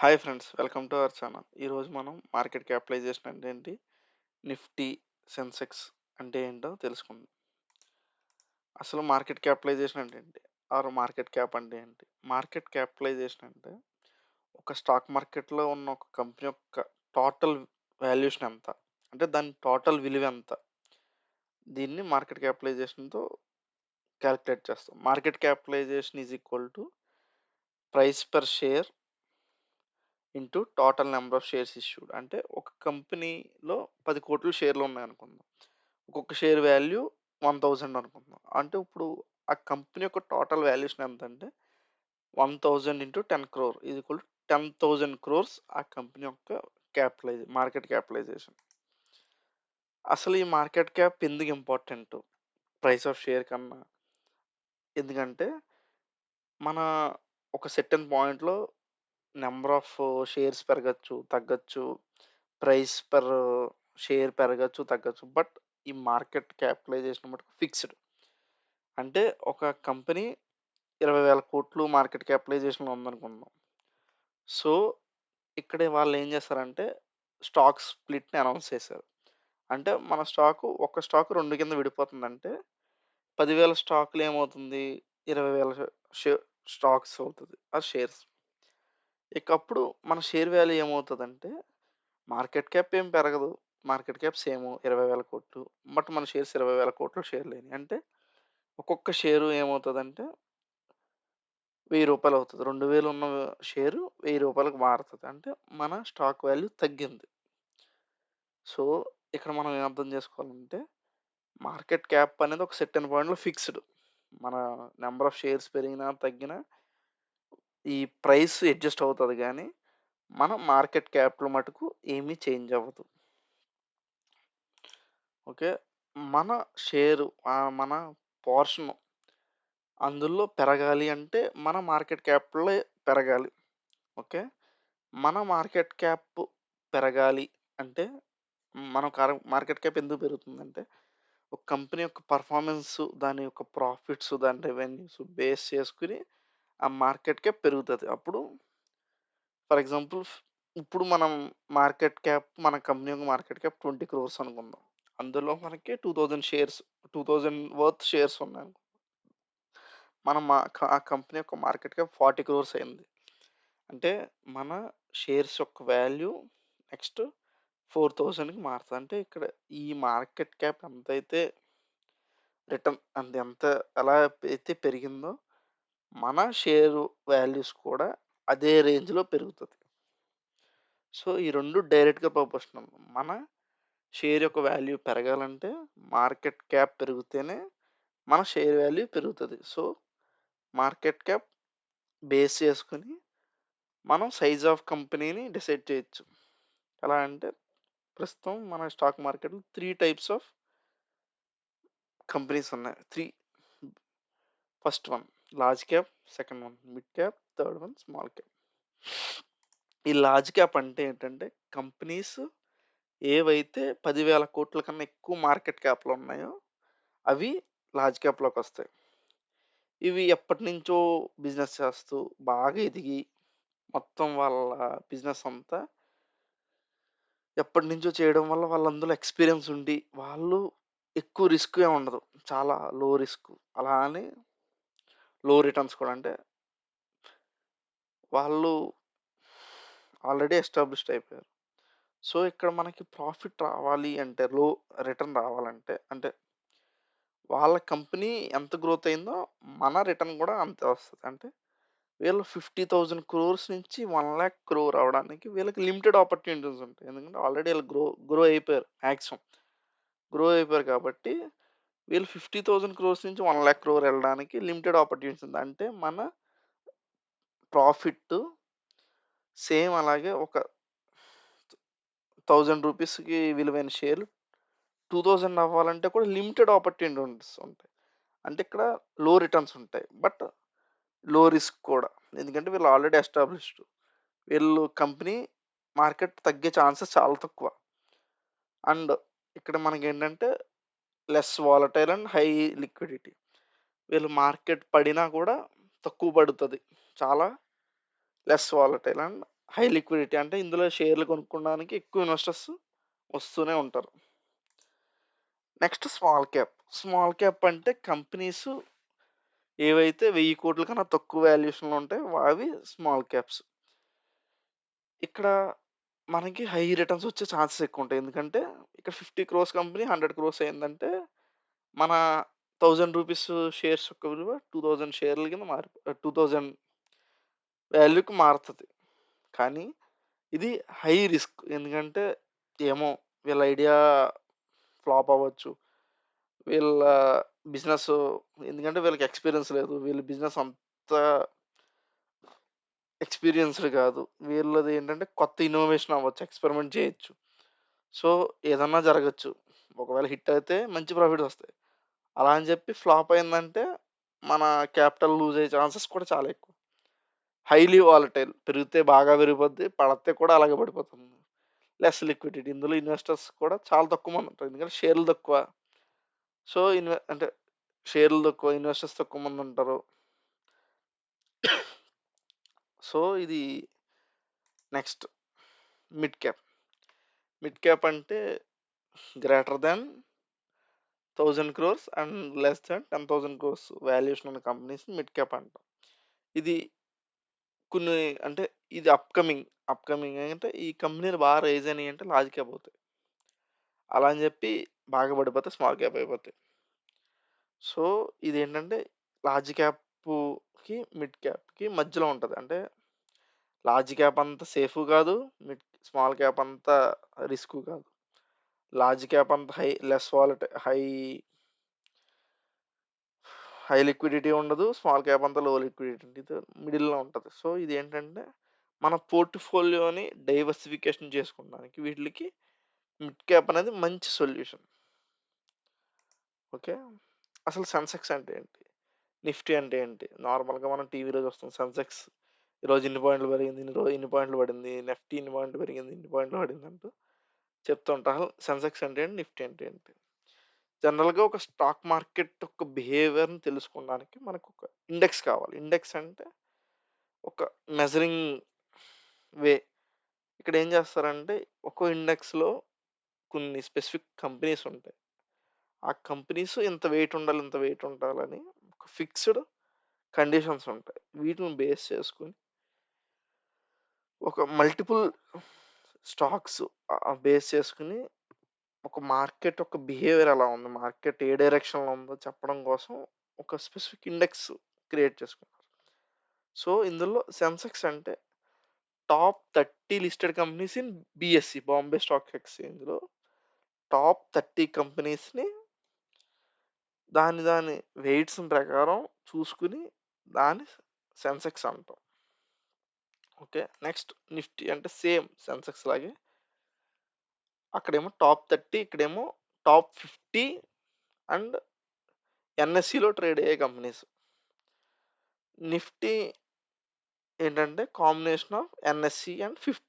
Hi friends, welcome to our channel. ఈరోజు మనం market capitalisation అంటే ఏంటి, నిఫ్టీ, సెన్సెక్స్ అంటే ఏంటో తెలుసుకుందాం. అసలు మార్కెట్ క్యాపిటలైజేషన్ అంటే ఏంటి, ఆర్ మార్కెట్ క్యాప్ అంటే ఏంటి? మార్కెట్ క్యాపిటలైజేషన్ అంటే ఒక స్టాక్ మార్కెట్లో ఉన్న ఒక కంపెనీ యొక్క టోటల్ వాల్యుయేషన్ ఎంత, అంటే దాని టోటల్ విలువ ఎంత, దీన్ని మార్కెట్ క్యాపిటలైజేషన్తో క్యాలిక్యులేట్ చేస్తాం. Market capitalization is equal to price per share into total number of shares issued. అంటే ఒక కంపెనీలో 10,00,00,000 షేర్లు ఉన్నాయనుకుందాం. ఒక్కొక్క షేర్ వాల్యూ 1000 అనుకుందాం. అంటే ఇప్పుడు ఆ కంపెనీ యొక్క టోటల్ వాల్యుయేషన్ ఎంతంటే 1000 into 10,00,00,000 is equal to 10,000 crores ఆ కంపెనీ యొక్క మార్కెట్ క్యాపిటలైజేషన్. అసలు ఈ మార్కెట్ క్యాప్ ఎందుకు ఇంపార్టెంట్ ప్రైస్ ఆఫ్ షేర్ కన్నా? ఎందుకంటే మన ఒక సెర్టైన్ పాయింట్‌లో నంబర్ ఆఫ్ షేర్స్ పెరగొచ్చు, తగ్గొచ్చు. ప్రైస్ పర్ షేర్ పెరగొచ్చు, తగ్గొచ్చు. బట్ ఈ మార్కెట్ క్యాపిటలైజేషన్ మటుకు ఫిక్స్‌డ్. అంటే ఒక కంపెనీ 20,000,00,00,000 మార్కెట్ క్యాపిటలైజేషన్‌లో ఉందనుకుందాం. సో, ఇక్కడ వాళ్ళేం చేస్తారంటే స్టాక్ స్ప్లిట్‌ని అనౌన్స్ చేశారు. అంటే మన ఒక స్టాక్ 2 కింద విడిపోతుందంటే 10,000 స్టాక్‌లో ఏమవుతుంది? 20,000 షే స్టాక్స్ అవుతది. షేర్స్. ఇక అప్పుడు మన షేర్ వాల్యూ ఏమవుతదంటే మార్కెట్ క్యాప్ ఏం పెరగదు. Market cap same 20,000,00,00,000. బట్ మన షేర్స్ 20,000,00,00,000 షేర్‌లయినాయి. అంటే ఒక్కొక్క షేరు ఏమవుతదంటే రూ. 1000 అవుతది. 2000 ఉన్న షేరు రూ. 1000కి మారుతది. అంటే మన స్టాక్ వాల్యూ తగ్గింది. సో, ఇక్కడ మనం ఏం అర్థం చేసుకోవాలంటే మార్కెట్ క్యాప్ అనేది ఒక సెర్టైన్ పాయింట్‌లో ఫిక్స్‌డ్. మన నంబర్ ఆఫ్ షేర్స్ పెరిగినా, తగ్గినా ఈ ప్రైస్ అడ్జస్ట్ అవుతది గానీ, మన మార్కెట్ క్యాప్‌లో మటుకు ఏమీ చేంజ్ అవ్వదు. ఓకే. మన మన పోర్షన్ అందులో పెరగాలి అంటే మన మార్కెట్ క్యాప్‌లో పెరగాలి. ఓకే. మన మార్కెట్ క్యాప్ పెరగాలి అంటే మన మార్కెట్ క్యాప్ ఎందుకు పెరుగుతుందంటే ఒక కంపెనీ యొక్క పెర్ఫార్మన్స్, దాని యొక్క ప్రాఫిట్స్, దాని రెవెన్యూస్ బేస్ చేసుకొని ఆ మార్కెట్ క్యాప్ పెరుగుతది. అప్పుడు ఫర్ ఎగ్జాంపుల్ ఇప్పుడు మనం మన కంపెనీ యొక్క మార్కెట్ క్యాప్ 20 క్రోర్స్ అనుకుందాం. అందులో మనకి 2000 షేర్స్ 2000 వర్త్ షేర్స్ ఉన్నాయి. మనం ఆ కంపెనీ యొక్క మార్కెట్ క్యాప్ 40 క్రోర్స్ అయింది. అంటే మన షేర్స్ యొక్క వాల్యూ నెక్స్ట్ 4,000కి మారుతది. అంటే ఇక్కడ ఈ మార్కెట్ క్యాప్ ఎంతైతే ఎంత ఎలా అయితే పెరిగిందో మన షేరు వాల్యూస్ కూడా అదే రేంజ్‌లో పెరుగుతది. సో, ఈ 2 డైరెక్ట్‌గా ప్రపోర్షనల్. మన షేర్ యొక్క వాల్యూ పెరగాలంటే మార్కెట్ క్యాప్ పెరిగితేనే మన షేర్ వాల్యూ పెరుగుతది. సో, మార్కెట్ క్యాప్ బేస్ చేసుకొని మనం సైజ్ ఆఫ్ కంపెనీని డిసైడ్ చేయొచ్చు. ఎలా అంటే ప్రస్తుతం మన స్టాక్ మార్కెట్‌లో 3 టైప్స్ ఆఫ్ కంపెనీస్ ఉన్నాయి. First one large cap, second one mid cap, third one small cap. ఈ లార్జ్ క్యాప్ అంటే ఏంటంటే కంపెనీస్ ఏవైతే 10,000,00,00,000 కన్నా ఎక్కువ మార్కెట్ క్యాప్‌లో ఉన్నాయో అవి లార్జ్ క్యాప్‌లోకొస్తాయి. ఇవి ఎప్పటినుంచో బిజినెస్ చేస్తూ బాగా ఎదిగి మొత్తం వాళ్ళ బిజినెస్ అంతా ఎప్పటినుంచో చేయడం వల్ల వాళ్ళు అందులో ఎక్స్‌పీరియన్స్ ఉండి, వాళ్ళు ఎక్కువ రిస్క్ ఏమి ఉండదు. చాలా లో రిస్క్. అలా అని లో రిటర్న్స్ కూడా. అంటే వాళ్ళు ఆల్రెడీ ఎస్టాబ్లిష్డ్ అయిపోయారు. సో, ఇక్కడ మనకి ప్రాఫిట్ రావాలి అంటే, రిటర్న్ రావాలంటే, అంటే వాళ్ళ కంపెనీ ఎంత గ్రోత్ అయిందో మన రిటర్న్ కూడా అంతే వస్తది. అంటే వీళ్ళు 50,000 క్రోర్స్ నుంచి 1,00,000 క్రోర్ అవ్వడానికి వీళ్ళకి లిమిటెడ్ ఆపర్చునిటీస్ ఉంటాయి. ఎందుకంటే ఆల్రెడీ వీళ్ళు గ్రో అయిపోయారు మాక్సిమం. గ్రో అయిపోయారు కాబట్టి వీళ్ళు 50,000 క్రోర్స్ నుంచి 1,00,000 క్రోర్ ఎళ్ళడానికి లిమిటెడ్ ఆపర్చునిటీస్ ఉంది. అంటే మన ప్రాఫిట్ సేమ్ అలాగే ఒక రూ. 1,000కి విలువైన షేర్లు 2,000 అవ్వాలంటే కూడా లిమిటెడ్ ఆపర్చునిటీస్ ఉంటాయి. అంటే ఇక్కడ లో రిటర్న్స్ ఉంటాయి. బట్ లో రిస్క్ కూడా. ఎందుకంటే వీళ్ళు ఆల్రెడీ ఎస్టాబ్లిష్డ్. కంపెనీ మార్కెట్ తగ్గే ఛాన్సెస్ చాలా తక్కువ. అండ్ ఇక్కడ మనకేంటంటే less volatile and high liquidity. Market పడినా కూడా తక్కువ పడుతది. చాలా less volatile and high liquidity అంటే ఇందులో షేర్లు కొనుక్కోవడానికి ఎక్కువ ఇన్వెస్టర్స్ వస్తూనే ఉంటారు. Next small cap. Small cap అంటే కంపెనీస్ ఏవైతే 1000,00,00,000 కన్నా తక్కువ వాల్యుయేషన్‌లో ఉంటాయో అవి స్మాల్ క్యాప్స్. ఇక్కడ మనకి హై రిటర్న్స్ వచ్చే ఛాన్సెస్ ఎక్కువుంటాయి. ఎందుకంటే ఇక్కడ 50,00,00,000 కంపెనీ 100,00,00,000 అయిందంటే మన రూ. 1000 షేర్స్ యొక్క విలువ 2000 షేర్ల కింద 2000 వాల్యూకి మారుతది. కానీ ఇది హై రిస్క్. ఎందుకంటే ఏమో వీళ్ళ ఐడియా ఫ్లాప్ అవ్వచ్చు. వీళ్ళ బిజినెస్ ఎందుకంటే వీళ్ళకి ఎక్స్‌పీరియన్స్ లేదు. వీళ్ళ బిజినెస్ అంత ఎక్స్‌పీరియన్స్‌డ్ కాదు. వీళ్ళది ఏంటంటే కొత్త ఇన్నోవేషన్ అవ్వచ్చు. ఎక్స్‌పెరిమెంట్ చేయొచ్చు. సో, ఏదన్నా జరగొచ్చు. ఒకవేళ హిట్ అయితే మంచి ప్రాఫిట్స్ వస్తాయి. అలా అని చెప్పి ఫ్లాప్ అయిందంటే మన క్యాపిటల్ లూజ్ అయ్యే ఛాన్సెస్ కూడా చాలా ఎక్కువ. హైలీ వాలటైల్ పెరిగితే బాగా పెరిగిపోద్ది. పడితే కూడా అలాగే పడిపోతుంది. Less liquidity. ఇందులో ఇన్వెస్టర్స్ కూడా చాలా తక్కువ మంది ఉంటారు. ఎందుకంటే షేర్లు తక్కువ. సో, అంటే షేర్లు తక్కువ, ఇన్వెస్టర్స్ తక్కువ మంది ఉంటారు. సో, ఇది next mid cap. Mid cap అంటే greater than 1000 crores and less than 10,000 crores valuation ఉన్న కంపెనీస్‌ని మిడ్ క్యాప్ అంటాం. ఇది కొన్ని అంటే ఇది అప్‌కమింగ్ అంటే ఈ కంపెనీలు బాగా రైజ్ అయినాయి అంటే లార్జ్ క్యాప్ అవుతాయి. అలా అని చెప్పి బాగా పడిపోతే స్మాల్ క్యాప్ అయిపోతాయి. సో, ఇదేంటంటే లార్జ్ క్యాప్‌కి, మిడ్ క్యాప్‌కి మధ్యలో ఉంటది. అంటే లార్జ్ క్యాప్ అంత సేఫు కాదు. స్మాల్ క్యాప్ అంత రిస్కు కాదు. లార్జ్ క్యాప్ అంత హై లిక్విడిటీ ఉండదు. స్మాల్ క్యాప్ అంతా లో లిక్విడిటీ ఉంటది. మిడిల్‌లో ఉంటది. సో, ఇదేంటంటే మన పోర్ట్‌ఫోలియోని డైవర్సిఫికేషన్ చేసుకోవడానికి వీటిలికి మిడ్ క్యాప్ అనేది మంచి సొల్యూషన్. ఓకే. అసలు సెన్సెక్స్ అంటే ఏంటి? నిఫ్టీ అంటే ఏంటి? నార్మల్‌గా మనం టీవీలో చూస్తాం. సెన్సెక్స్ ఈరోజు ఇన్ని పాయింట్లు పెరిగింది. ఇన్ని పాయింట్లు పడింది. నిఫ్టీ ఇన్ని పాయింట్లు పెరిగింది. ఇన్ని పాయింట్లు పడింది అంటూ చెప్తూ ఉంటారు. అసలు సెన్సెక్స్ అంటే ఏంటి? నిఫ్టీ అంటే ఏంటి? జనరల్‌గా ఒక స్టాక్ మార్కెట్ యొక్క బిహేవియర్‌ని తెలుసుకోవడానికి మనకొక ఇండెక్స్ కావాలి. ఇండెక్స్ అంటే ఒక మెజరింగ్ వే. ఇక్కడ ఏం చేస్తారంటే ఒక్కో ఇండెక్స్‌లో కొన్ని స్పెసిఫిక్ కంపెనీస్ ఉంటాయి. ఆ కంపెనీస్ ఇంత వెయిట్ ఉండాలి, ఇంత వెయిట్ ఉండాలని ఒక ఫిక్స్‌డ్ కండిషన్స్ ఉంటాయి. వీటిని బేస్ చేసుకొని ఒక మల్టిపుల్ స్టాక్స్ బేస్ చేసుకొని ఒక మార్కెట్ యొక్క బిహేవియర్ ఎలా ఉంది? మార్కెట్ ఏ డైరెక్షన్‌లో ఉందో చెప్పడం కోసం ఒక స్పెసిఫిక్ ఇండెక్స్ క్రియేట్ చేసుకున్నారు. సో, ఇందులో సెన్సెక్స్ అంటే top 30 listed companies in BSE Bombay stock ఎక్స్‌చేంజ్‌లో టాప్ 30 కంపెనీస్‌ని దాని వెయిట్స్ ప్రకారం చూసుకొని దాన్ని సెన్సెక్స్ అంటాం. ఓకే. నెక్స్ట్ నిఫ్టీ అంటే సేమ్ సెన్సెక్స్ లాగే. అక్కడేమో టాప్ 30 ఇక్కడేమో టాప్ 50 అండ్ ఎన్ఎస్ఈలో ట్రేడ్ అయ్యే కంపెనీస్. నిఫ్టీ ఏంటంటే కాంబినేషన్ ఆఫ్ ఎన్ఎస్ఈ అండ్ 50.